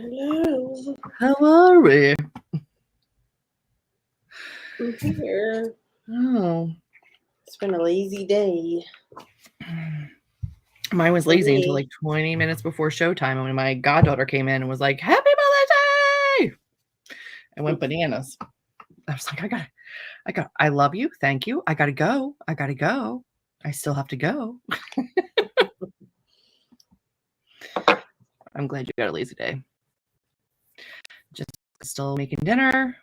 Hello. How are we? I'm here. Oh, It's been a lazy day. mine was For lazy until me. like 20 minutes before showtime. And when my goddaughter came in and was like, Happy Mother's Day! I went bananas. I was like, I love you. Thank you. I gotta go. I still have to go. I'm glad you got a lazy day. Just still making dinner.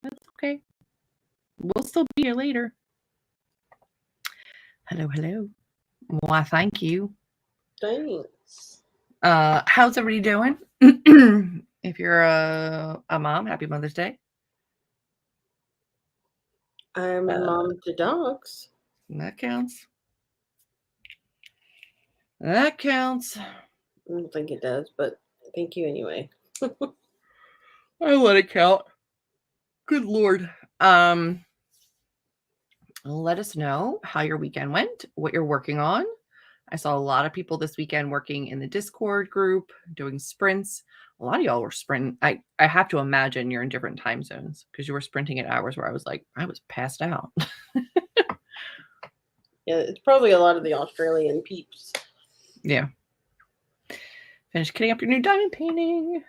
That's okay. We'll still be here later. Hello. Why, thank you. Thanks. How's everybody doing? If you're a mom, happy Mother's Day. I'm a mom to dogs. That counts. That counts. I don't think it does, but thank you anyway. I let it count. Good Lord. Let us know how your weekend went, what you're working on. I saw a lot of people this weekend working in the Discord group, doing sprints. A lot of y'all were sprinting. I have to imagine you're in different time zones because you were sprinting at hours where I was passed out. Yeah, it's probably a lot of the Australian peeps. Yeah. Finished kitting up your new diamond painting.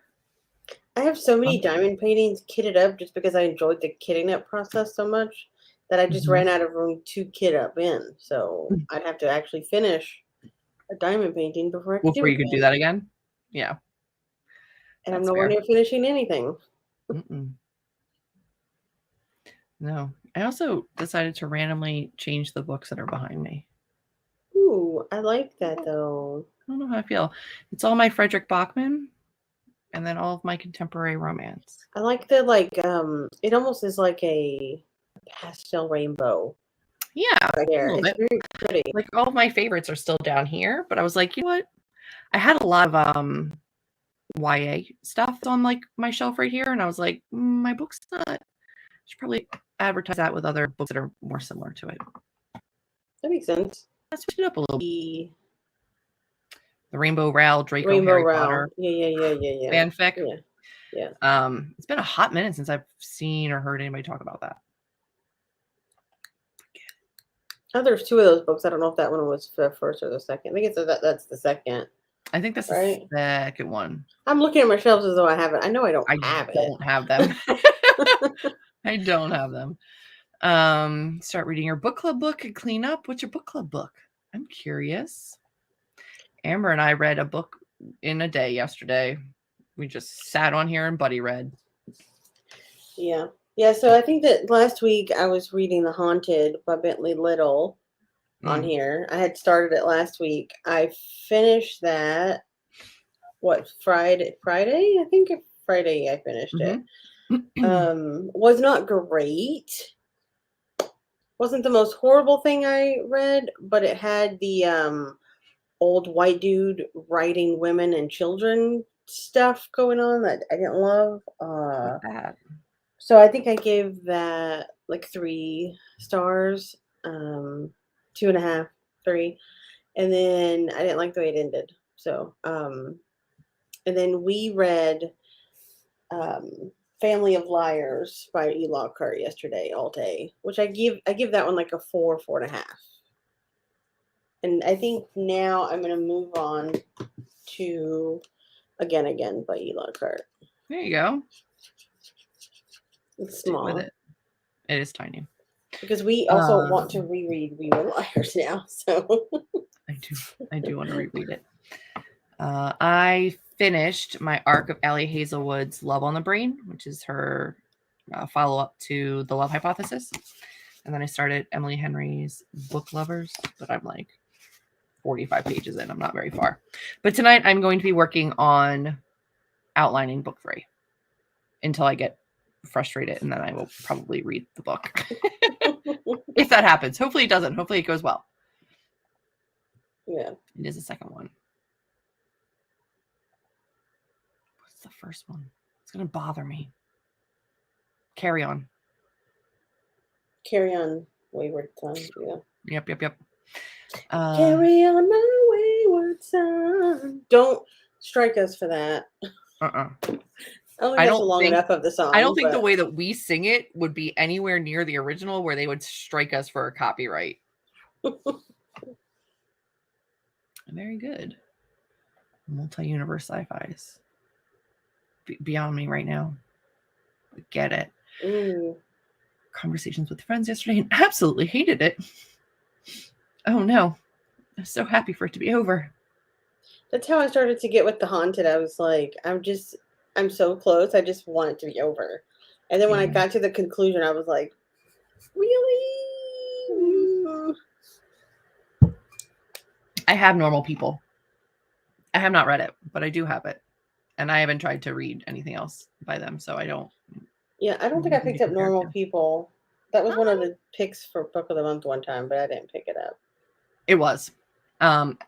I have so many diamond paintings kitted up just because I enjoyed the kitting up process so much that I just ran out of room to kit up in. So I'd have to actually finish a diamond painting before I could do that again. Yeah. And I'm nowhere near finishing anything. No. I also decided to randomly change the books that are behind me. Ooh, I like that though. I don't know how I feel. It's all my Frederick Bachman and then all of my contemporary romance. I like the it almost is like a pastel rainbow. Yeah. Right there. It's very pretty. Like all of my favorites are still down here, but I was like, you know what? I had a lot of YA stuff on like my shelf right here, and I was like, my book's not. I should probably advertise that with other books that are more similar to it. That makes sense. Let's switch it up a little. The Rainbow Rowell Draco Rainbow Harry Rowell. Potter. Yeah. Fanfic. Yeah. It's been a hot minute since I've seen or heard anybody talk about that. Oh, there's two of those books. I don't know if that one was the first or the second. I think that's the second. I think that's the second one. I'm looking at my shelves as though I have it. I know I don't have it. I don't have them. I don't have them. Start reading your book club book and clean up. What's your book club book? I'm curious. Amber and I read a book in a day yesterday. We just sat on here and buddy read. Yeah. So I think that last week I was reading The Haunted by Bentley Little on here. I had started it last week. I finished that Friday? I think Friday I finished it. Was not great. Wasn't the most horrible thing I read, but it had the old white dude writing women and children stuff going on that I didn't love. So I think I gave that like 3 stars, 2.5, 3. And then I didn't like the way it ended. So, and then we read Family of Liars by E. Lockhart yesterday all day, which I give that one like a 4, 4.5. And I think now I'm going to move on to Again by E. Lockhart. There you go. It's small. It is tiny. Because we also want to reread We Were Liars now. So I do want to reread it. I finished my arc of Allie Hazelwood's Love on the Brain, which is her follow-up to The Love Hypothesis. And then I started Emily Henry's Book Lovers, but I'm like 45 pages in. I'm not very far. But tonight I'm going to be working on outlining book 3 until I get frustrated, and then I will probably read the book. If that happens. Hopefully it doesn't. Hopefully it goes well. Yeah. It is the second one. What's the first one? It's going to bother me. Carry On. Carry On, Wayward Son. Yeah. Yep. Carry on, my wayward son. Don't strike us for that. Uh-uh. I only I got so don't long think enough of the song. I don't think the but- way that we sing it would be anywhere near the original where they would strike us for a copyright. Very good. Multi-universe sci-fis. Beyond me right now. Get it. Ooh. Conversations with friends yesterday and absolutely hated it. Oh no. I'm so happy for it to be over. That's how I started to get with the haunted. I was like, I'm so close. I just want it to be over. And then when I Yeah. got to the conclusion, I was like, really? I have Normal People. I have not read it, but I do have it. And I haven't tried to read anything else by them, so I don't. Yeah, I don't think I picked up Normal People. That was one of Oh. the picks for Book of the Month one time, but I didn't pick it up. It was.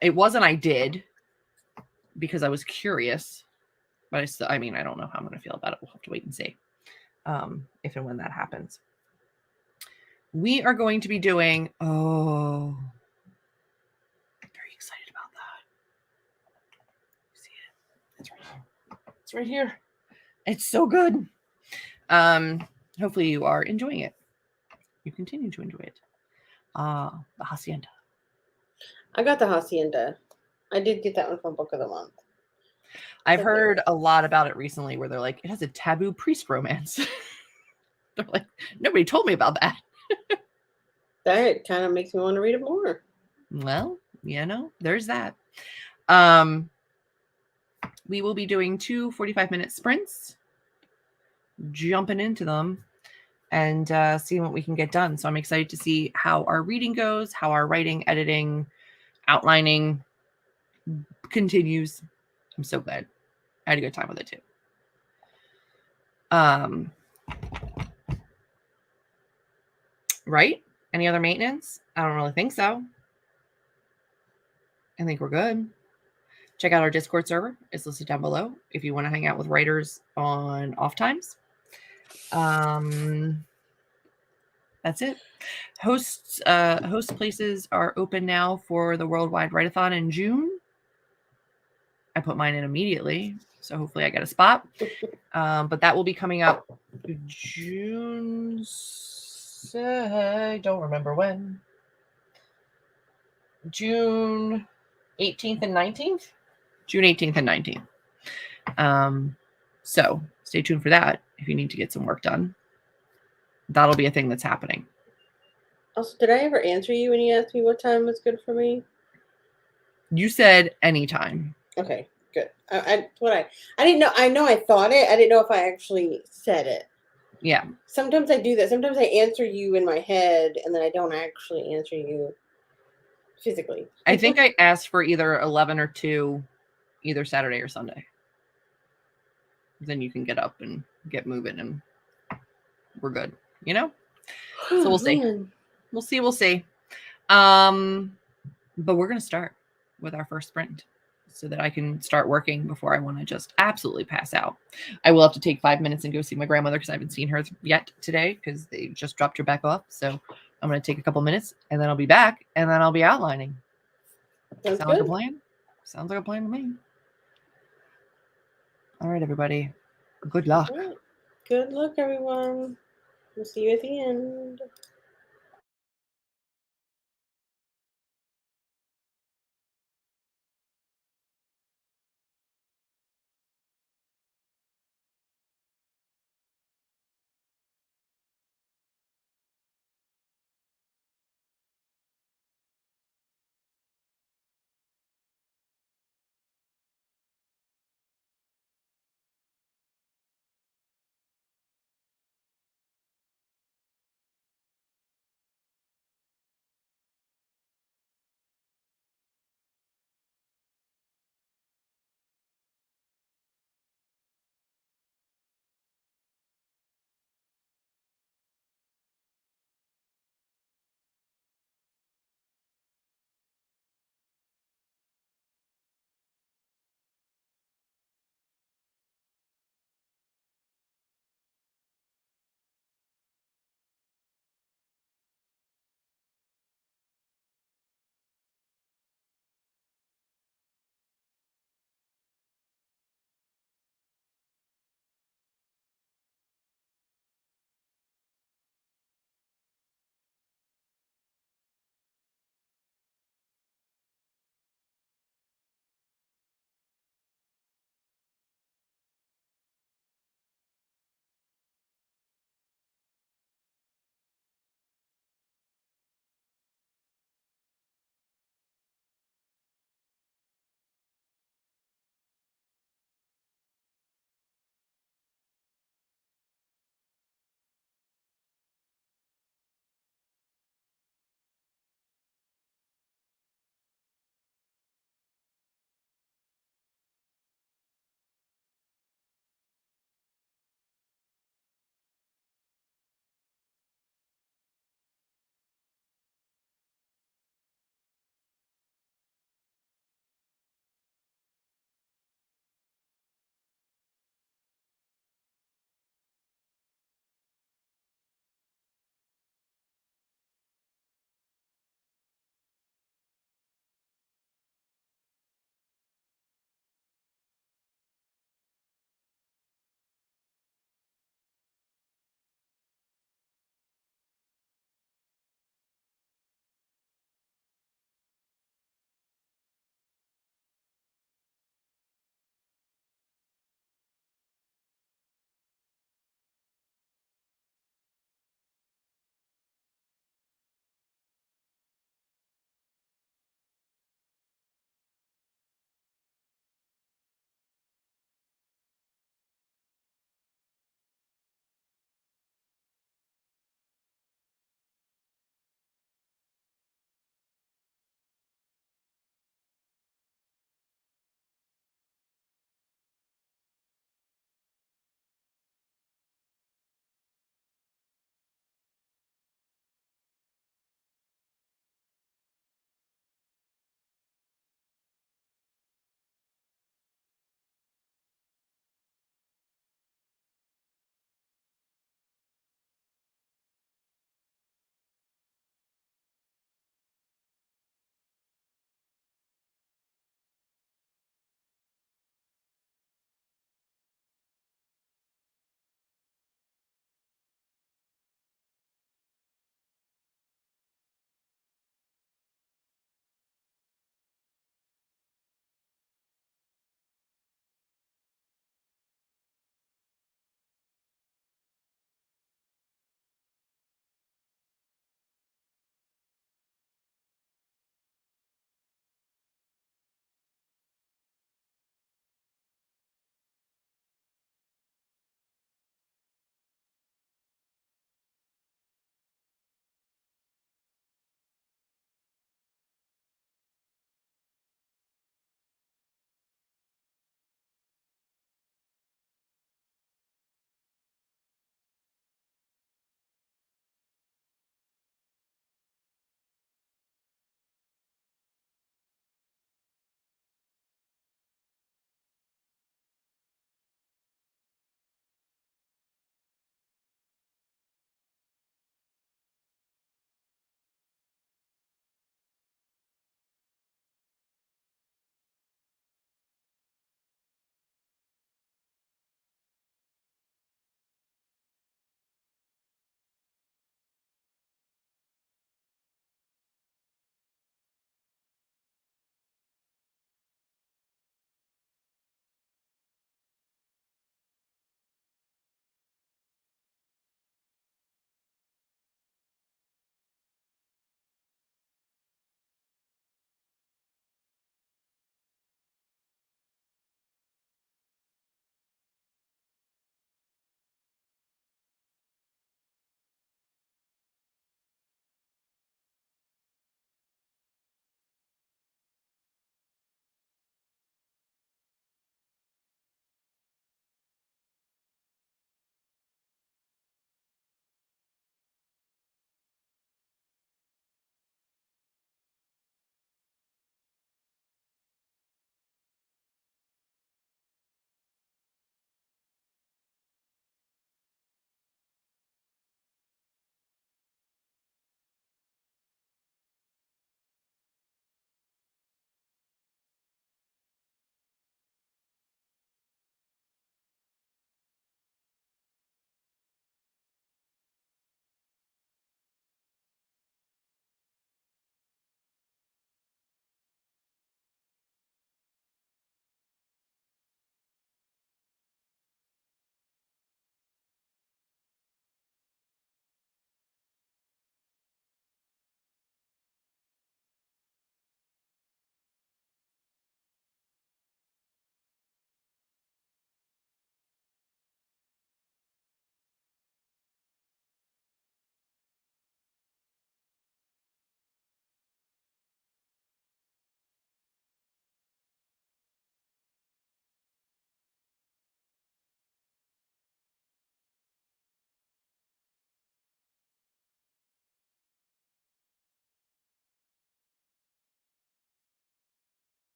It wasn't I did because I was curious, but I mean, I don't know how I'm going to feel about it. We'll have to wait and see if and when that happens. We are going to be doing, I'm very excited about that. See it? It's right here. It's right here. It's so good. Hopefully you are enjoying it. You continue to enjoy it. The Hacienda. I got the Hacienda. I did get that one from Book of the Month. I've heard a lot about it recently where they're like, it has a taboo priest romance. They're like, nobody told me about that. That kind of makes me want to read it more. Well, there's that. We will be doing 2 45-minute sprints, jumping into them and seeing what we can get done. So I'm excited to see how our reading goes, how our writing, editing, outlining continues. I'm so glad. I had a good time with it too. Right? Any other maintenance? I don't really think so. I think we're good. Check out our Discord server. It's listed down below if you want to hang out with writers on off times. That's it. Host places are open now for the Worldwide Write-a-thon in June. I put mine in immediately, so hopefully I get a spot. But that will be coming up June. I don't remember when. June 18th and 19th. June 18th and 19th. So stay tuned for that if you need to get some work done. That'll be a thing that's happening. Also, did I ever answer you when you asked me what time was good for me? You said anytime. Okay, good. I didn't know. I know I thought it. I didn't know if I actually said it. Yeah. Sometimes I do that. Sometimes I answer you in my head, and then I don't actually answer you physically. I think I asked for either 11 or 2, either Saturday or Sunday. Then you can get up and get moving, and we're good. So we'll see. We'll see. But we're gonna start with our first sprint so that I can start working before I want to just absolutely pass out. I will have to take 5 minutes and go see my grandmother because I haven't seen her yet today because they just dropped her back off. So I'm going to take a couple minutes and then I'll be back and then I'll be outlining. Sounds like a plan? Sounds like a plan to me. All right, everybody. Good luck. Right. Good luck, everyone. We'll see you at the end.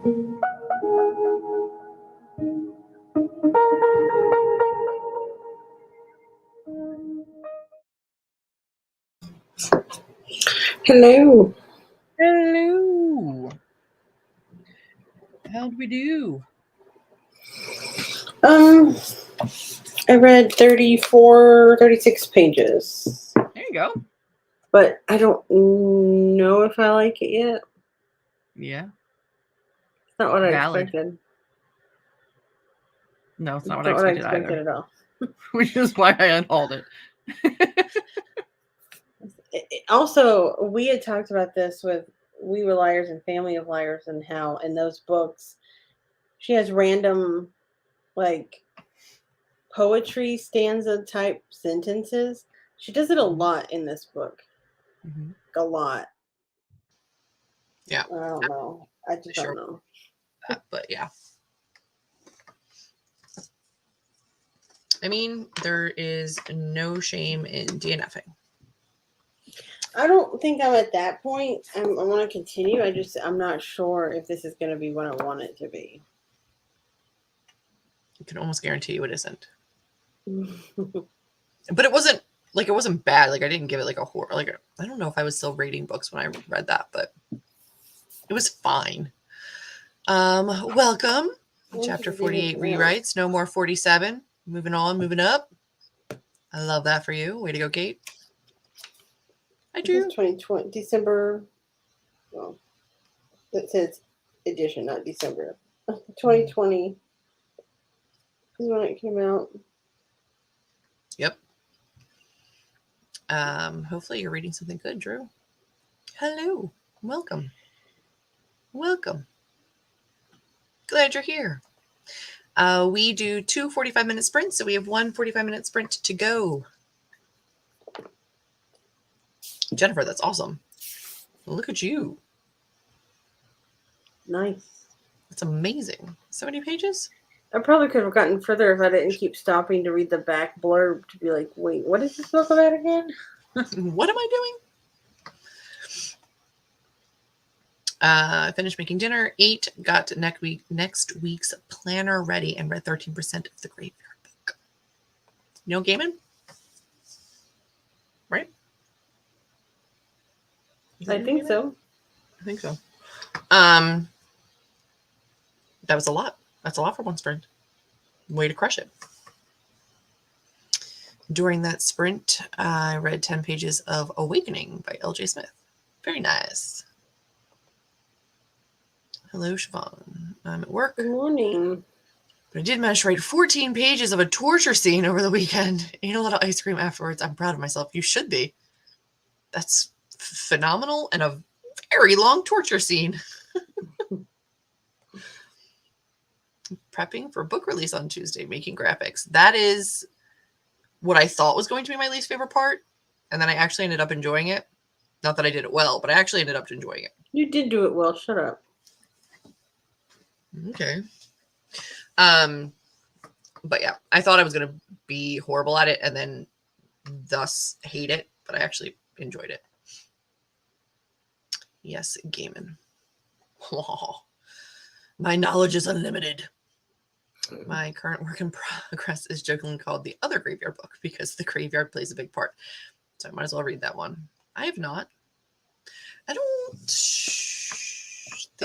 Hello. Hello. How'd we do? I read 34, 36 pages. There you go. But I don't know if I like it yet. Yeah. It's not what I Valid. expected. No, it's not It's what I not expected either. at all. Which is why I unhauled it. Also, we had talked about this with We Were Liars and Family of Liars, and how in those books she has random, like, poetry stanza type sentences. She does it a lot in this book. Mm-hmm. A lot. Yeah. I don't know. I just don't know. But yeah. I mean, there is no shame in DNFing. I don't think I'm at that point. I want to continue. I'm not sure if this is going to be what I want it to be. I can almost guarantee you it isn't. But it wasn't bad. Like, I didn't give it like a horror. Like, I don't know if I was still rating books when I read that, but it was fine. Welcome. Chapter 48 rewrites. No more 47. Moving on, moving up. I love that for you. Way to go, Kate. I do. 2020 December. Well, it says edition, not December. 2020 is when it came out. Yep. Hopefully you're reading something good, Drew. Hello. Welcome. Welcome. Glad you're here. We do 2 45-minute sprints, so we have 1 45-minute sprint to go. Jennifer, that's awesome. Look at you. Nice. That's amazing. So many pages? I probably could have gotten further if I didn't keep stopping to read the back blurb to be like, wait, what is this book about again? What am I doing? I finished making dinner, 8, got next week's planner ready, and read 13% of the Graveyard Book. You know Gaiman? Right? I think so. I think so. That was a lot. That's a lot for one sprint. Way to crush it. During that sprint, I read 10 pages of Awakening by L.J. Smith. Very nice. Hello, Siobhan. I'm at work. Good morning. But I did manage to write 14 pages of a torture scene over the weekend. Ate a lot of ice cream afterwards. I'm proud of myself. You should be. That's phenomenal and a very long torture scene. Prepping for book release on Tuesday, making graphics. That is what I thought was going to be my least favorite part. And then I actually ended up enjoying it. Not that I did it well, but I actually ended up enjoying it. You did do it well. Shut up. Okay. But yeah, I thought I was going to be horrible at it and then thus hate it, but I actually enjoyed it. Yes, Gaiman. Oh, my knowledge is unlimited. My current work in progress is jokingly called The Other Graveyard Book because the graveyard plays a big part. So I might as well read that one. I have not. I don't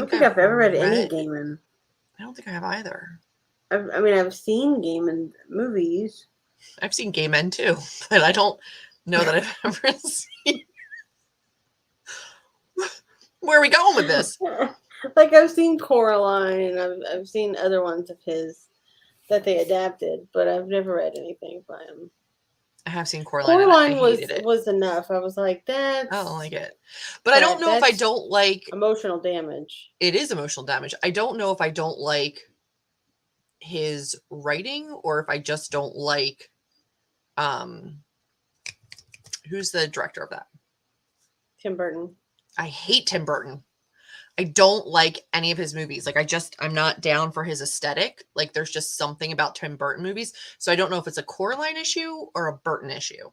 think I've ever read any Gaiman. I don't think I have either. I've seen Gaiman movies. I've seen Gay Men too, but I don't know that I've ever seen. Where are we going with this? Like, I've seen Coraline, and I've seen other ones of his that they adapted, but I've never read anything by him. I have seen Coraline. Coraline was enough. I was like, that's... I don't like it. But I don't know if I don't like... emotional damage. It is emotional damage. I don't know if I don't like his writing or if I just don't like... who's the director of that? Tim Burton. I hate Tim Burton. I don't like any of his movies. Like, I'm not down for his aesthetic. Like, there's just something about Tim Burton movies. So I don't know if it's a Coraline issue or a Burton issue. Do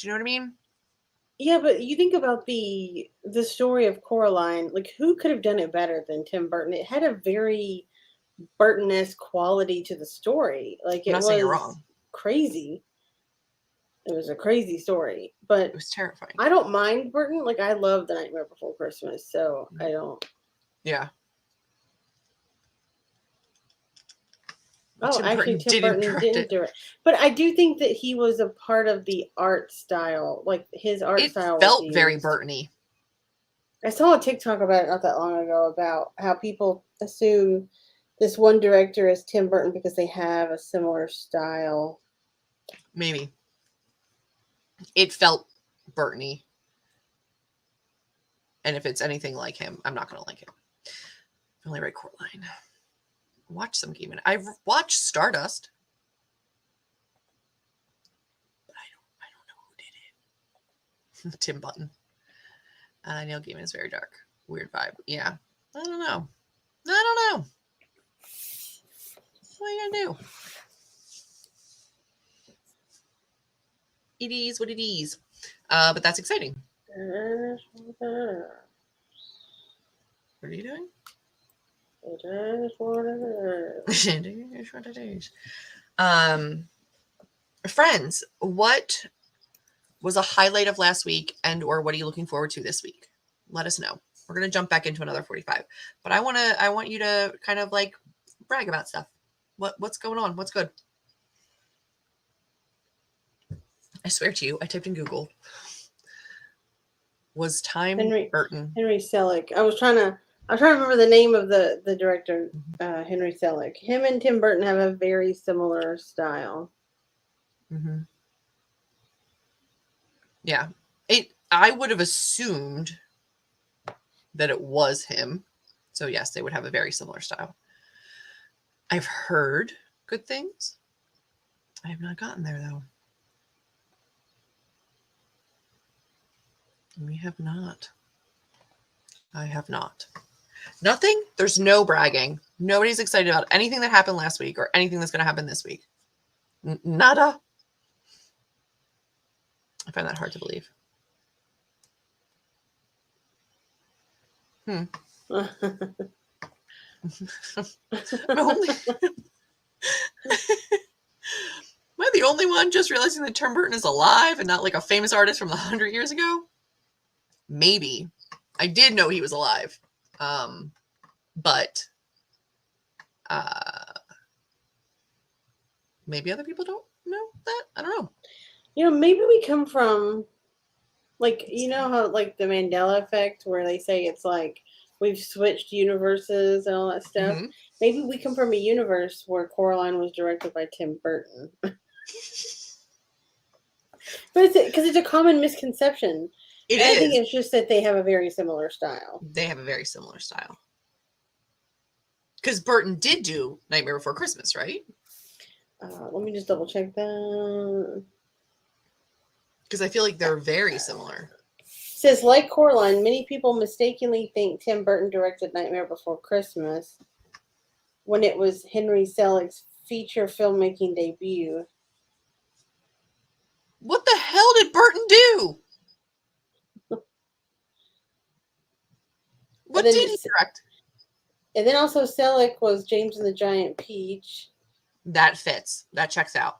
you know what I mean? Yeah, but you think about the story of Coraline, like who could have done it better than Tim Burton? It had a very Burton-esque quality to the story. Like I'm it not saying you're was wrong. crazy. It was a crazy story. It But was terrifying. I don't mind Burton. Like I love The Nightmare Before Christmas, so I don't. Yeah. Oh, Tim actually, Burton Tim didn't Burton direct didn't it. do it. But I do think that he was a part of the art style. Like his art It style was felt very used. Burton-y. I saw a TikTok about it not that long ago about how people assume this one director is Tim Burton because they have a similar style. Maybe. It felt Burton-y. And if it's anything like him, I'm not going to like it. Only right Coraline. Watch some game. I've watched Stardust. But I don't know who did it. Tim Burton. Neil Gaiman is very dark. Weird vibe. Yeah. I don't know. What are you going to do? It is what it is. But that's exciting. What are you doing? It is what it is. It is what it is. Friends, what was a highlight of last week, and or what are you looking forward to this week? Let us know. We're gonna jump back into another 45, but I want you to kind of like brag about stuff. What's going on? What's good? I swear to you, I typed in Google. Was Time Burton? Henry Selick. I was trying to remember the name of the director, Henry Selick. Him and Tim Burton have a very similar style. Mm-hmm. Yeah, I would have assumed that it was him. So yes, they would have a very similar style. I've heard good things. I have not gotten there though. We have not. I have not. Nothing. There's no bragging. Nobody's excited about anything that happened last week or anything that's going to happen this week. Nada. I find that hard to believe. Am I the only one just realizing that Tim Burton is alive and not like a famous artist from 100 years ago? Maybe. I did know he was alive. But maybe other people don't know that. I don't know. Maybe we come from, like, you know how, like, the Mandela effect, where they say it's like we've switched universes and all that stuff. Mm-hmm. Maybe we come from a universe where Coraline was directed by Tim Burton. But because it's a common misconception. It is. I think is. it's just that they have a very similar style. They have a very similar style. Because Burton did do Nightmare Before Christmas, right? Let me just double check that. Because I feel like they're very similar. It says, like Coraline, many people mistakenly think Tim Burton directed Nightmare Before Christmas when it was Henry Selick's feature filmmaking debut. What the hell did Burton do? What did he direct? And then also Selick was James and the Giant Peach. That fits. That checks out.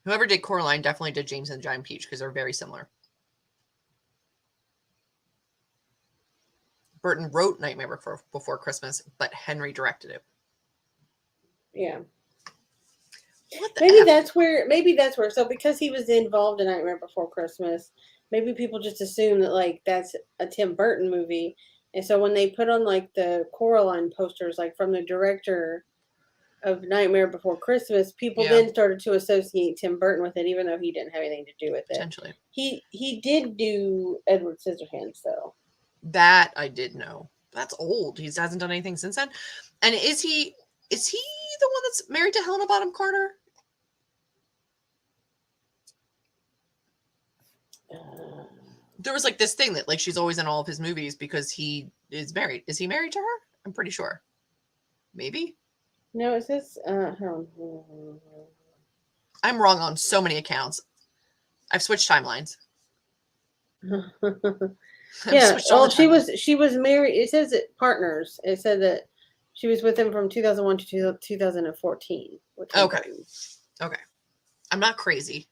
Whoever did Coraline definitely did James and the Giant Peach because they're very similar. Burton wrote Nightmare Before Christmas, but Henry directed it. Yeah. Maybe that's where. So because he was involved in Nightmare Before Christmas, maybe people just assume that like that's a Tim Burton movie, and so when they put on like the Coraline posters, like from the director of Nightmare Before Christmas, people then started to associate Tim Burton with it, even though he didn't have anything to do with it. Potentially, he did do Edward Scissorhands though. That I did know. That's old. He hasn't done anything since then. And is he the one that's married to Helena Bonham Carter? There was like this thing that like she's always in all of his movies because he is married. Is he married to her? I'm pretty sure. Maybe. No, it says I'm wrong on so many accounts. I've switched timelines. Yeah. Well, she was married. It says that partners. It said that she was with him from 2001 to 2014. Okay. Okay. I'm not crazy.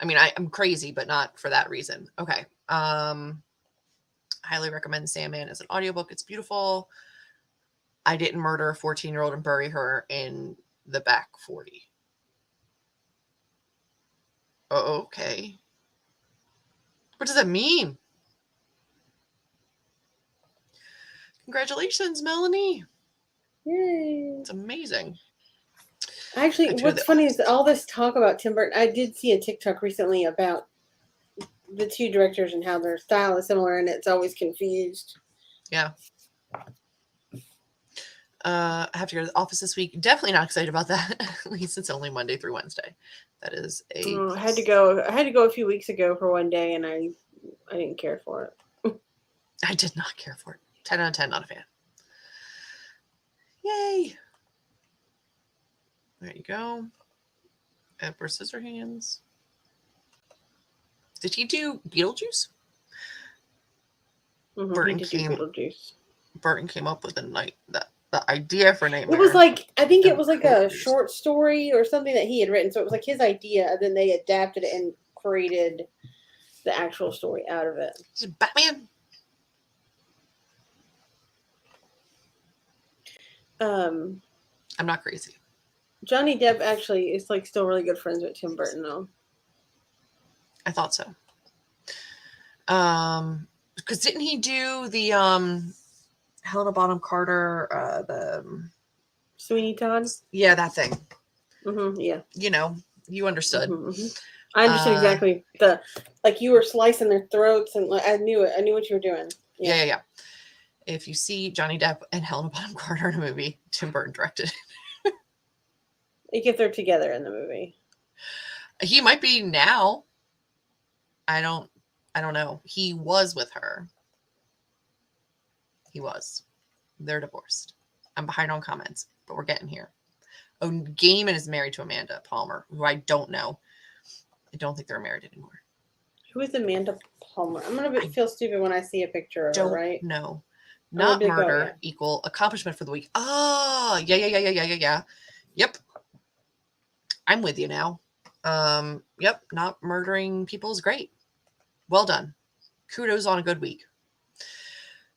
I mean, I'm crazy, but not for that reason. Okay. Highly recommend Sandman as an audiobook. It's beautiful. I didn't murder a 14-year-old and bury her in the back 40. Oh, okay. What does that mean? Congratulations, Melanie. Yay. It's amazing. Actually, what's funny is all this talk about Tim Burton. I did see a TikTok recently about the two directors and how their style is similar, and it's always confused. Yeah. I have to go to the office this week. Definitely not excited about that. At least it's only Monday through Wednesday. That is a. I had to go a few weeks ago for one day, and I didn't care for it. I did not care for it. 10 out of 10, not a fan. Yay! There you go. Edward Scissorhands. Did he do Beetlejuice? Mm-hmm, Burton came up with the idea for Nightmare. It was like, I think it was like a short story or something that he had written. So it was like his idea, and then they adapted it and created the actual story out of it. Is it Batman? I'm not crazy. Johnny Depp actually is like still really good friends with Tim Burton though. I thought so. Because didn't he do the Helena Bonham Carter, the Sweeney Todd? Yeah, that thing. Mm-hmm, yeah. You know, you understood. Mm-hmm, mm-hmm. I understood exactly like you were slicing their throats, and I knew it. I knew what you were doing. Yeah. If you see Johnny Depp and Helena Bonham Carter in a movie, Tim Burton directed. If they're together in the movie, he might be now. I don't know. He was with her. He was. They're divorced. I'm behind on comments, but we're getting here. Oh, Gaiman is married to Amanda Palmer, who I don't know. I don't think they're married anymore. Who is Amanda Palmer? I'm gonna feel stupid when I see a picture of her, right? No. Not murder equal accomplishment for the week. Oh, yeah. Yep. I'm with you now. Yep. Not murdering people is great. Well done. Kudos on a good week.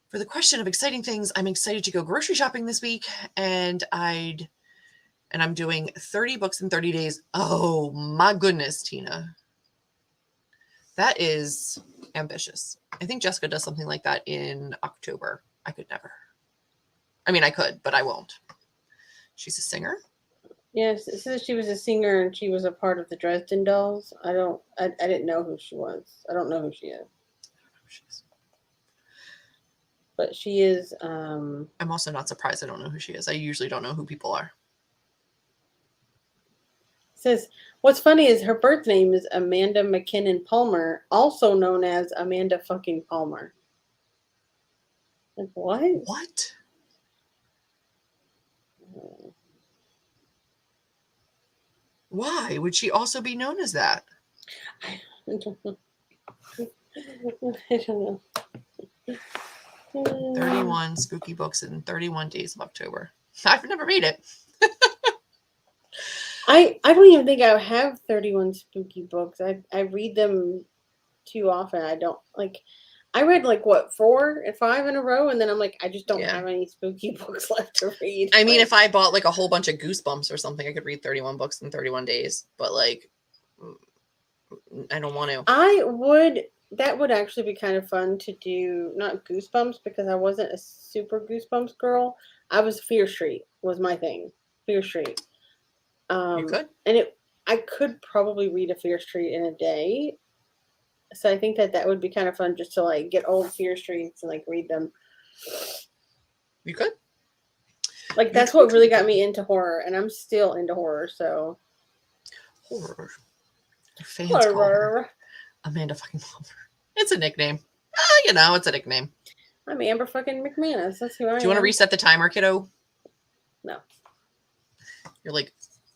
For the question of exciting things, I'm excited to go grocery shopping this week, and I'm doing 30 books in 30 days. Oh my goodness, Tina. That is ambitious. I think Jessica does something like that in October. I could never. I mean, I could, but I won't. She's a singer? Yes, it says she was a singer and she was a part of the Dresden Dolls. I didn't know who she was. I don't know who she is. I don't know who she is. But she is. I'm also not surprised I don't know who she is. I usually don't know who people are. It says, what's funny is her birth name is Amanda McKinnon Palmer, also known as Amanda fucking Palmer. Like, what? What? Why would she also be known as that? I don't know. I don't know. 31 spooky books in 31 days of October. I've never made it. I don't even think I have 31 spooky books. I read them too often. I don't like. I read like what 4 and 5 in a row, and then I'm like, I just don't have any spooky books left to read. I mean, if I bought like a whole bunch of Goosebumps or something, I could read 31 books in 31 days. But like, I don't want to. That would actually be kind of fun to do. Not Goosebumps, because I wasn't a super Goosebumps girl. I was Fear Street was my thing. Fear Street. You could. And I could probably read a Fear Street in a day. So I think that would be kind of fun just to like get old Fear Streets and like read them. You could. Like that's what really got me into horror, and I'm still into horror. So horror. Fans call her Amanda fucking Palmer. It's a nickname. You know, it's a nickname. I'm Amber fucking McManus. That's who I am. Do you want to reset the timer, kiddo? No. You're like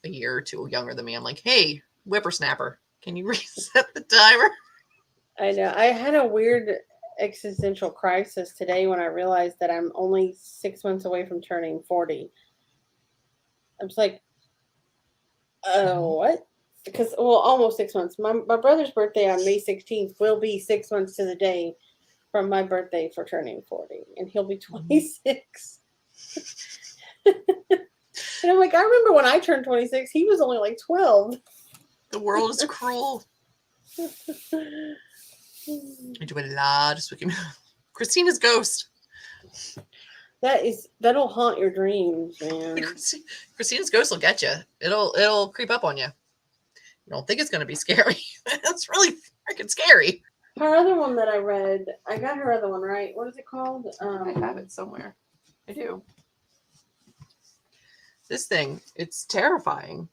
a year or two younger than me. I'm like, hey, whippersnapper, can you reset the timer? I know. I had a weird existential crisis today when I realized that I'm only 6 months away from turning 40. I'm just like, what? Because, well, almost 6 months. My brother's birthday on May 16th will be 6 months to the day from my birthday for turning 40, and he'll be 26. And I'm like, I remember when I turned 26, he was only like 12. The world is cruel. I do a lot of spooky. Christina's ghost. That'll haunt your dreams, man. Christina's ghost will get you. It'll creep up on you. You don't think it's going to be scary. It's really freaking scary. Her other one that I read, I got her other one right. What is it called? I have it somewhere. I do. This thing, it's terrifying.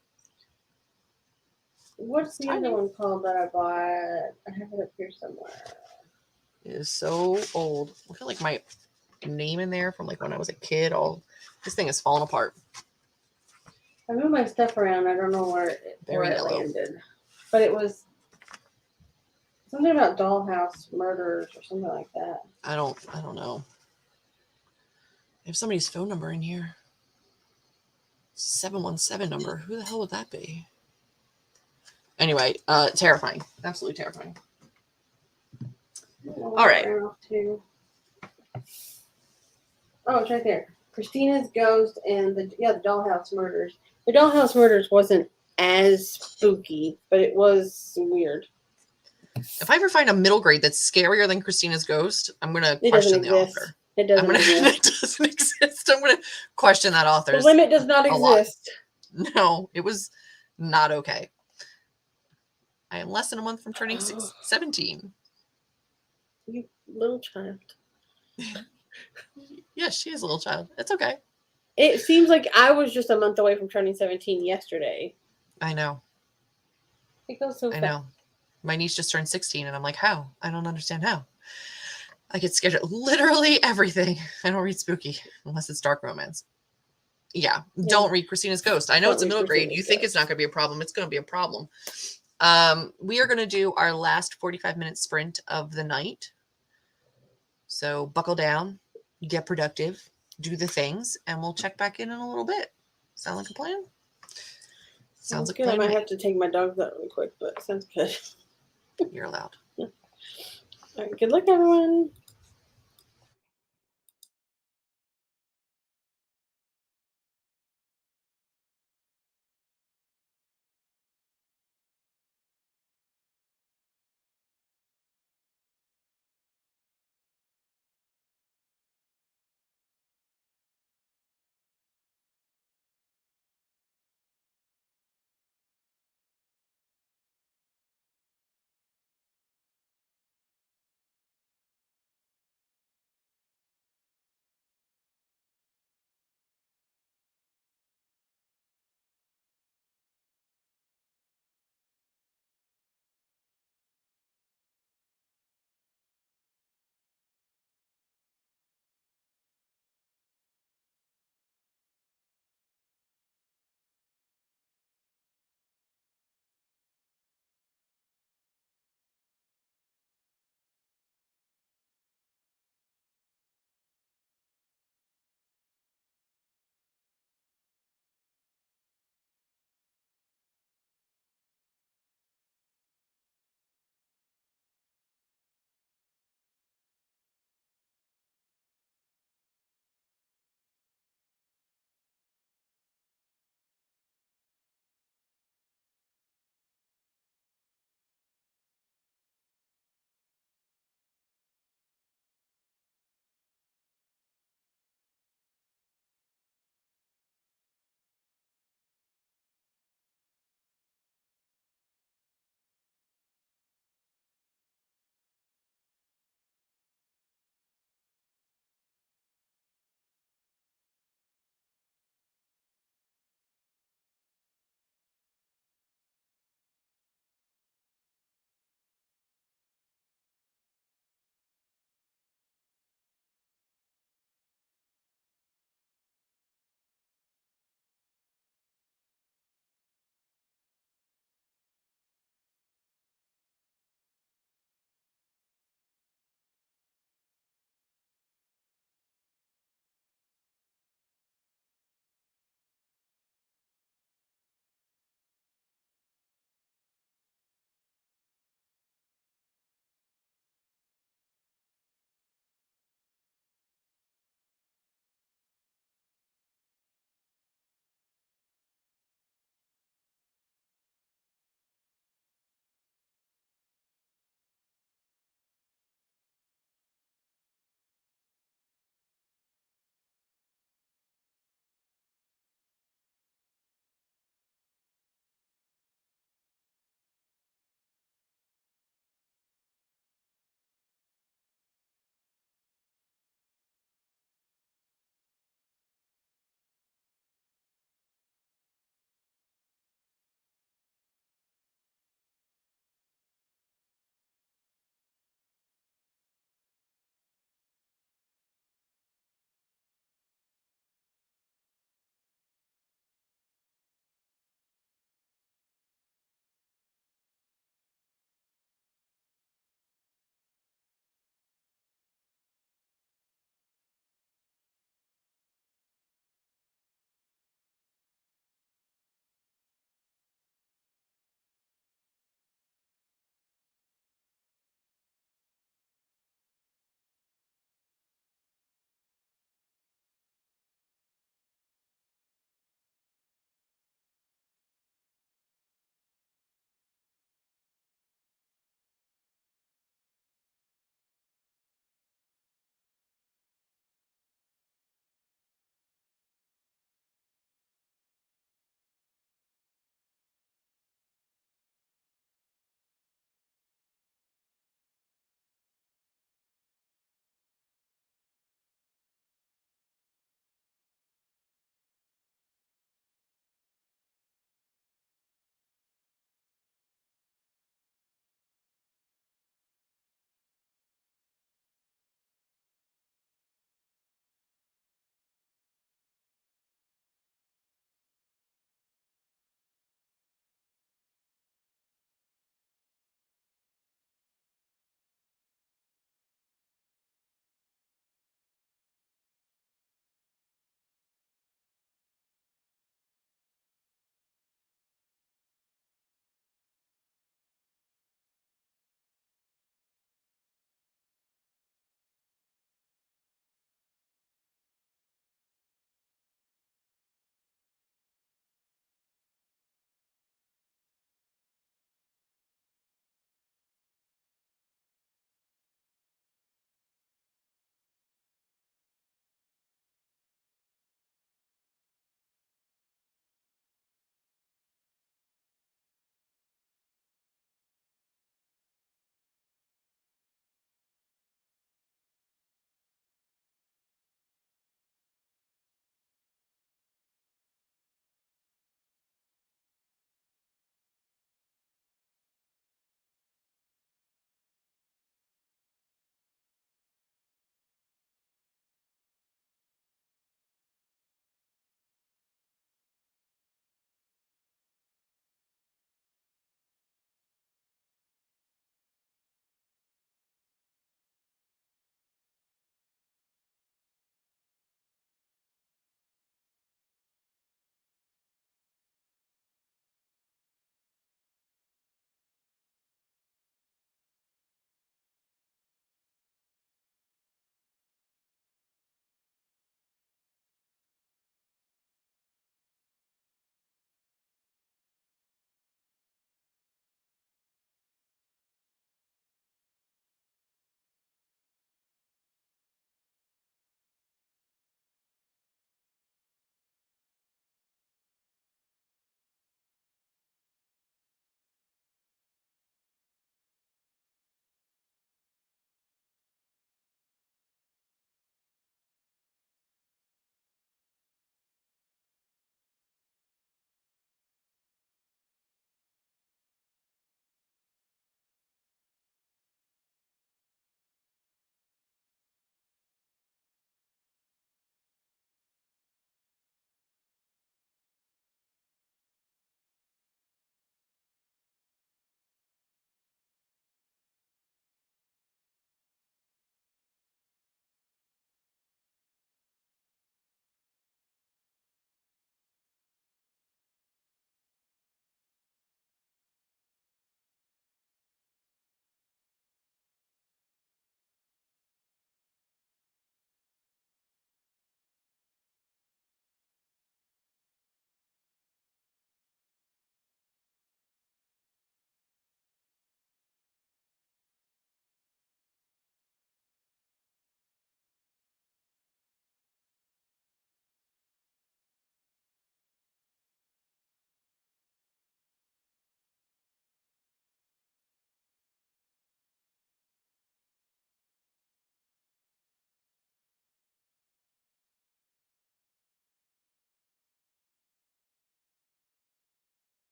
What's the other one called that I bought? I have it up here somewhere. It is so old. I feel like my name in there from like when I was a kid. This thing is falling apart. I moved my stuff around. I don't know where it landed, but it was something about dollhouse murders or something like that. I don't know. I have somebody's phone number in here. 717 number. Who the hell would that be? Anyway, terrifying. Absolutely terrifying. All right. Oh, it's right there. Christina's ghost and the dollhouse murders. The dollhouse murders wasn't as spooky, but it was weird. If I ever find a middle grade that's scarier than Christina's ghost, I'm going to question the author. It doesn't exist. It doesn't exist. I'm going to question that author. The limit does not exist. No, it was not okay. I am less than a month from turning 17. You little child. Yes, she is a little child. It's okay. It seems like I was just a month away from turning 17 yesterday. I know. It goes so fast. I know. My niece just turned 16, and I'm like, how? I don't understand how. I get scared of literally everything. I don't read spooky unless it's dark romance. Yeah. Don't read Christina's Ghost. I know it's a middle grade. You think it's not going to be a problem. It's going to be a problem. We are going to do our last 45-minute sprint of the night. So buckle down, get productive, do the things, and we'll check back in a little bit. Sound like a plan? Sounds like a plan. I might have to take my dogs out really quick, but sounds good. You're allowed. All right, good luck, everyone.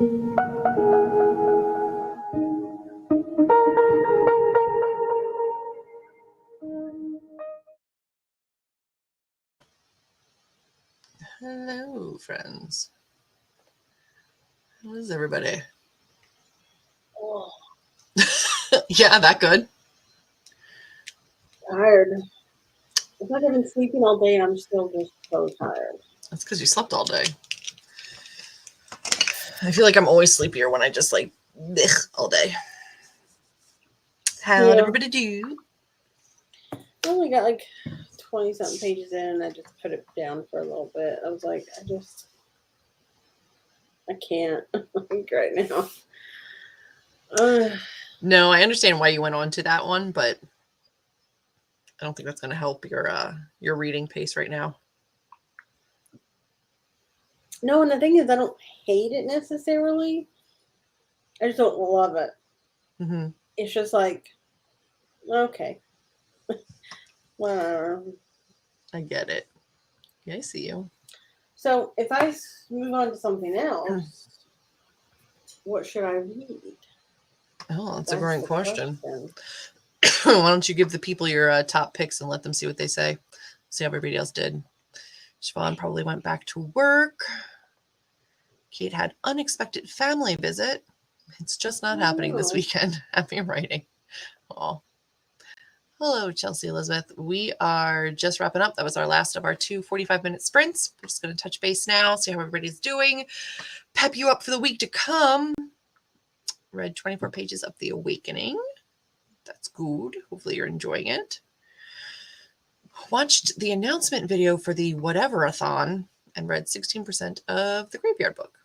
Hello, friends. How is everybody? Oh, Yeah, that good. tired. It's like I've been sleeping all day and I'm still just so tired. That's because you slept all day. I feel like I'm always sleepier when I just like all day. How'd everybody do? I only got like 20 something pages in and I just put it down for a little bit. I was like, I can't right now. No, I understand why you went on to that one, but I don't think that's going to help your reading pace right now. No, and the thing is, I don't hate it necessarily. I just don't love it. Mm-hmm. It's just like, okay, whatever. I get it. Yeah, I see you. So if I move on to something else, what should I read? Oh, that's a great question. Why don't you give the people your top picks and let them see what they say? See how everybody else did. Siobhan probably went back to work. Kate had unexpected family visit. It's just not happening this weekend. Happy writing. Oh. Hello, Chelsea Elizabeth. We are just wrapping up. That was our last of our 2 45-minute sprints. We're just going to touch base now, see how everybody's doing, pep you up for the week to come. Read 24 pages of The Awakening. That's good. Hopefully you're enjoying it. Watched the announcement video for the Whatever-a-thon and read 16% of the Graveyard Book.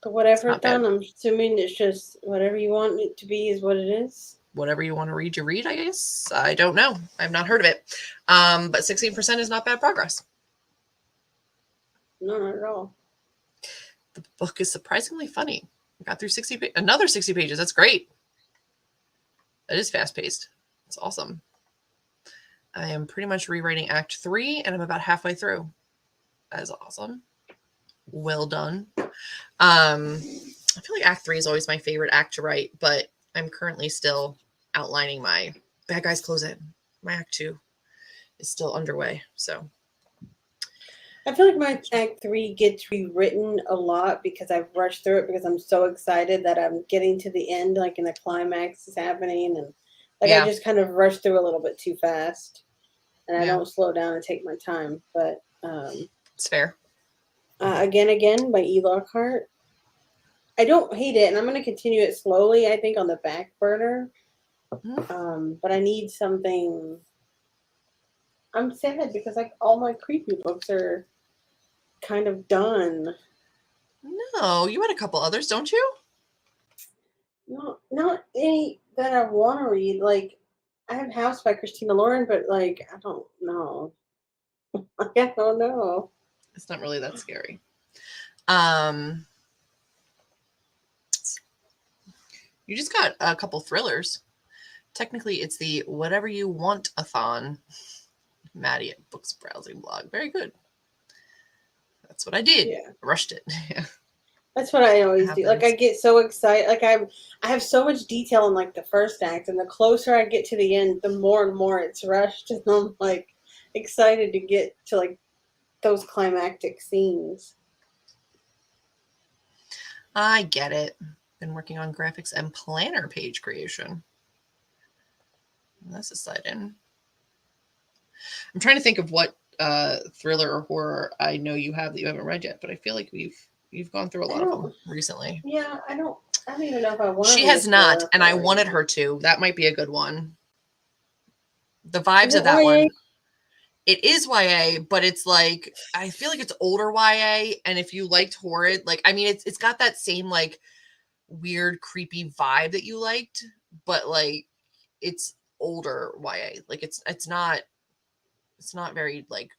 The Whatever-a-thon, I'm assuming it's just whatever you want it to be is what it is. Whatever you want to read, you read, I guess. I don't know. I've not heard of it. But 16% is not bad progress. No, not at all. The book is surprisingly funny. I got through another 60 pages. That's great. That is fast-paced. It's awesome. I am pretty much rewriting Act 3, and I'm about halfway through. That is awesome. Well done. I feel like Act 3 is always my favorite act to write, but I'm currently still outlining my Bad Guys Close In. My Act 2 is still underway, so. I feel like my Act 3 gets rewritten a lot because I've rushed through it because I'm so excited that I'm getting to the end, like in the climax is happening, and like I just kind of rush through a little bit too fast, and I don't slow down and take my time. But it's fair. Again by E. Lockhart. I don't hate it, and I'm going to continue it slowly. I think on the back burner, but I need something. I'm sad because like all my creepy books are kind of done. No, you had a couple others, don't you? No, not any that I want to read. Like, I have House by Christina Lauren, but like, I don't know. I don't know. It's not really that scary. You just got a couple thrillers. Technically, it's the Whatever You Want-a-thon. Maddie at Books Browsing blog. Very good. That's what I did. Yeah. Rushed it. That's what I always do. Like I get so excited. Like I have so much detail in like the first act, and the closer I get to the end, the more and more it's rushed, and I'm like excited to get to like those climactic scenes. I get it. Been working on graphics and planner page creation. That's exciting. I'm trying to think of what thriller or horror I know you have that you haven't read yet, but I feel like you've gone through a lot of them recently. Yeah, I don't even know if I want to. She has not, and I wanted her to. That might be a good one. The vibes of that one. It is YA, but it's like, I feel like it's older YA, and if you liked horror, like, I mean, it's got that same like weird, creepy vibe that you liked, but like it's older YA. Like it's not very like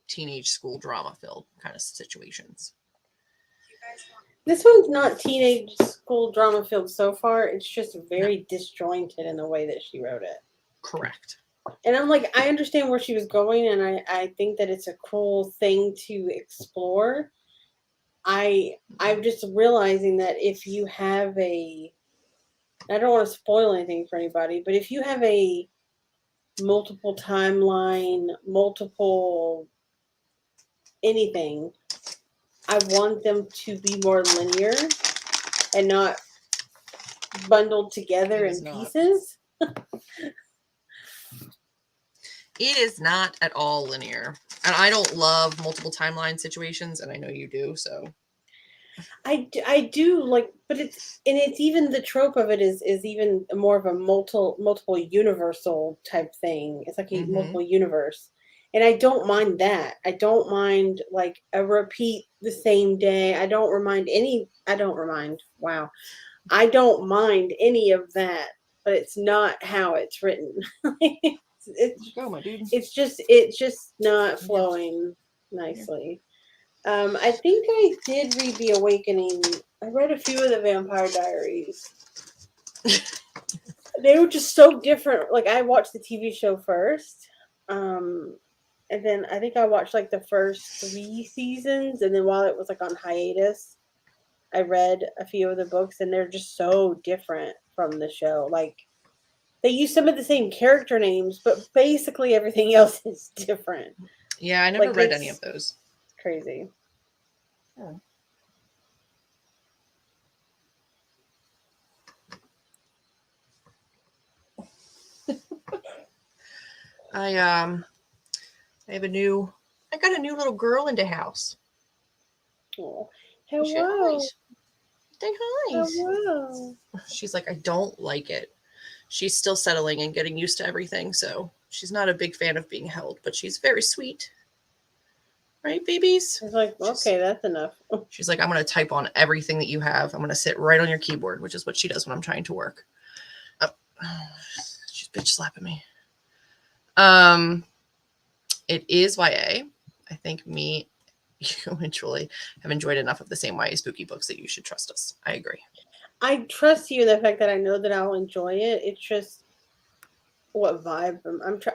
teenage school drama filled kind of situations. This one's not teenage school drama filled so far. It's just very disjointed in the way that she wrote it. Correct. And I'm like, I understand where she was going, and I think that it's a cool thing to explore. I'm just realizing that if you have I don't want to spoil anything for anybody, but if you have a multiple timeline, multiple anything, I want them to be more linear and not bundled together It is in not. pieces. It is not at all linear. And I don't love multiple timeline situations, and I know you do, so. I do like, but it's even the trope of it is even more of a multiple universal type thing. It's like a Mm-hmm. multiple universe, and I don't mind that. I don't mind like a repeat the same day. I don't remind any. I don't remind. Wow, I don't mind any of that. But it's not how it's written. it's Go, my dude. it's just not Yeah. flowing nicely. I think I did read The Awakening. I read a few of the Vampire Diaries. They were just so different. Like I watched the TV show first, and then I think I watched like the first 3 seasons, and then while it was like on hiatus, I read a few of the books, and they're just so different from the show. Like they use some of the same character names, but basically everything else is different. Yeah, I never Like read any it's of those. crazy. Oh. I I got a new little girl in the house. Oh, She hi. hello, Say hi. hello. She's like, I don't like it. She's still settling and getting used to everything, so she's not a big fan of being held, but she's very sweet. Right, babies? It's like, okay, that's enough. She's like, I'm going to type on everything that you have. I'm going to sit right on your keyboard, which is what she does when I'm trying to work. She's bitch slapping me. It is YA. I think me, you, and Julie have enjoyed enough of the same YA spooky books that you should trust us. I agree. I trust you in the fact that I know that I'll enjoy it. It's just what vibe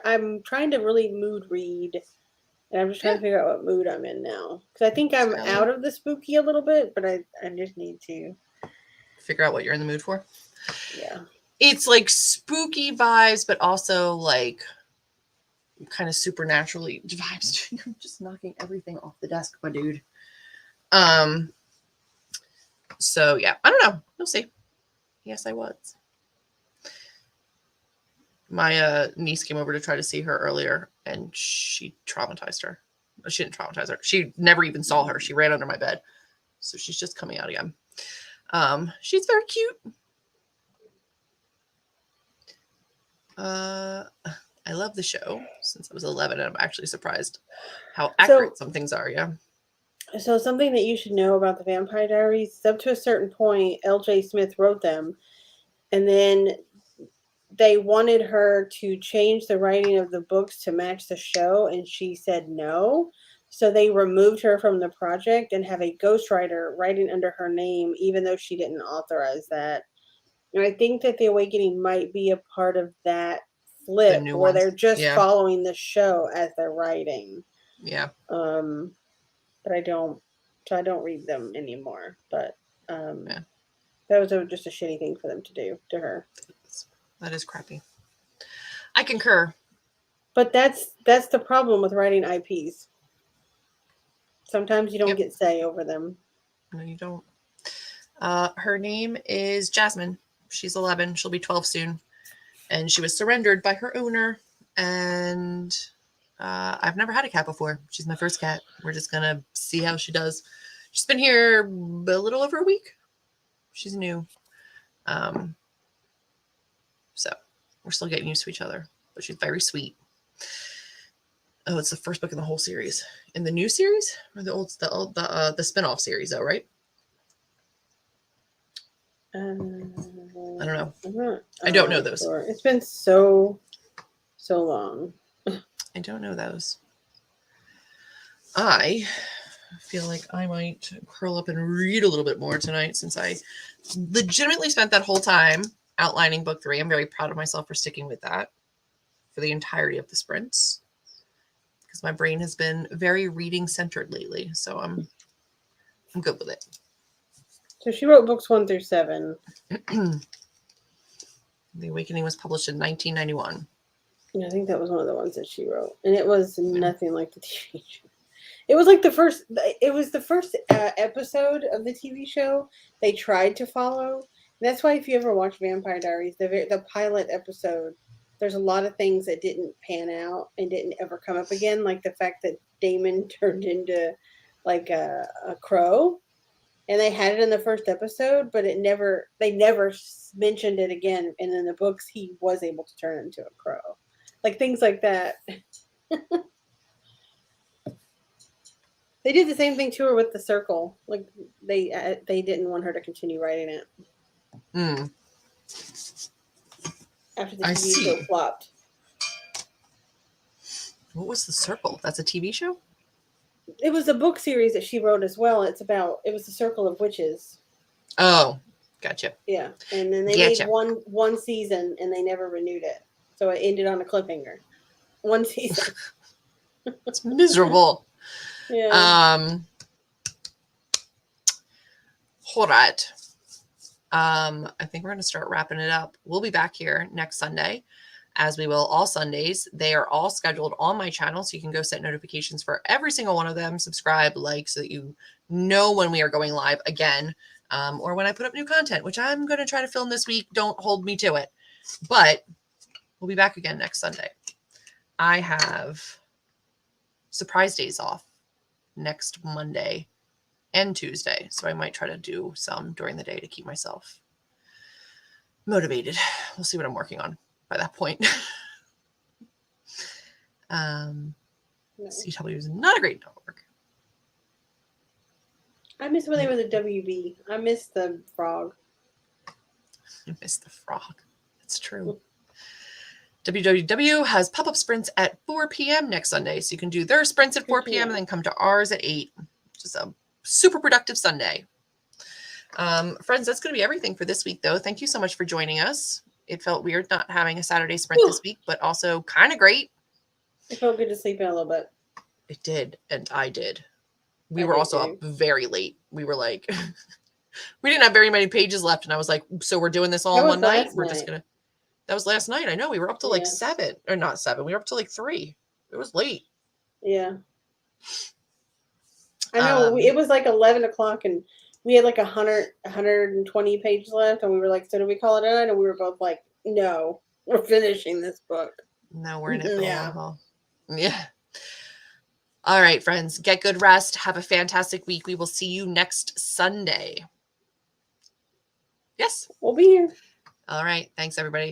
I'm trying to really mood read, and I'm just trying Yeah. to figure out what mood I'm in now because I think I'm Ellie, out of the spooky a little bit, but I just need to. figure out what you're in the mood for. Yeah. It's like spooky vibes, but also like kind of supernaturally vibes. I'm just knocking everything off the desk, my dude. So yeah, I don't know. We'll see. Yes, I was. My niece came over to try to see her earlier, and she traumatized her. She didn't traumatize her. She never even saw her. She ran under my bed, so she's just coming out again. She's very cute. I love the show since I was 11, and I'm actually surprised how accurate some things are. Yeah. So something that you should know about the Vampire Diaries, up to a certain point, L.J. Smith wrote them, and then they wanted her to change the writing of the books to match the show, and she said no. So they removed her from the project and have a ghostwriter writing under her name, even though she didn't authorize that. And I think that The Awakening might be a part of that flip where they're just following the show as they're writing. Yeah. But I don't read them anymore. But Yeah. that was just a shitty thing for them to do to her. That is crappy. I concur. But that's the problem with writing IPs. Sometimes you don't get say over them. No, you don't. Her name is Jasmine. She's 11. She'll be 12 soon. And she was surrendered by her owner. And I've never had a cat before. She's my first cat. We're just going to see how she does. She's been here a little over a week. She's new. So we're still getting used to each other. But she's very sweet. Oh, it's the first book in the whole series. In the new series? Or the spin-off series, though, right? I don't know. I don't know those. Sure. It's been so long. I don't know those. I feel like I might curl up and read a little bit more tonight since I legitimately spent that whole time outlining book 3. I'm very proud of myself for sticking with that for the entirety of the sprints because my brain has been very reading centered lately. So I'm I'm good with it. So she wrote books 1 through 7. The Awakening was published in 1991. Yeah, I think that was one of the ones that she wrote, and it was nothing like the TV show. It was like the first. It was the first episode of the TV show they tried to follow. And that's why if you ever watch Vampire Diaries, the pilot episode, there's a lot of things that didn't pan out and didn't ever come up again, like the fact that Damon turned into like a crow, and they had it in the first episode, but they never mentioned it again. And in the books, he was able to turn into a crow, like things like that. They did the same thing to her with The Circle. Like they didn't want her to continue writing it after the TV show flopped. What was The Circle? That's a TV show? It was a book series that she wrote as well. It was The Circle of Witches. Oh, gotcha. Yeah, and then they made one season and they never renewed it, so it ended on a cliffhanger. One season. It's miserable. Yeah. All right. I think we're going to start wrapping it up. We'll be back here next Sunday, as we will all Sundays. They are all scheduled on my channel, so you can go set notifications for every single one of them. Subscribe, like, so that you know when we are going live again, or when I put up new content, which I'm going to try to film this week. Don't hold me to it. But we'll be back again next Sunday. I have surprise days off next Monday and Tuesday, so I might try to do some during the day to keep myself motivated. We'll see what I'm working on by that point. CW is not a great network. I miss when they were the WB. I miss the frog. I miss the frog. It's true. WWW has pop-up sprints at 4 p.m. next Sunday, so you can do their sprints at 4 p.m. and then come to ours at 8, which is a super productive Sunday. Friends, that's going to be everything for this week, though. Thank you so much for joining us. It felt weird not having a Saturday sprint this week, but also kind of great. It felt good to sleep in a little bit. It did, and I did. We were also up very late. We were like, we didn't have very many pages left, and I was like, so we're doing this all in one night? We're just going to. That was last night. I know. We were up to like 7, or not 7. We were up to like 3. It was late. Yeah. I know. It was like 11 o'clock and we had like 120 pages left. And we were like, so do we call it a night? And we were both like, no, we're finishing this book. No, we're in it for the long haul. Yeah. All right, friends. Get good rest. Have a fantastic week. We will see you next Sunday. Yes. We'll be here. All right. Thanks, everybody.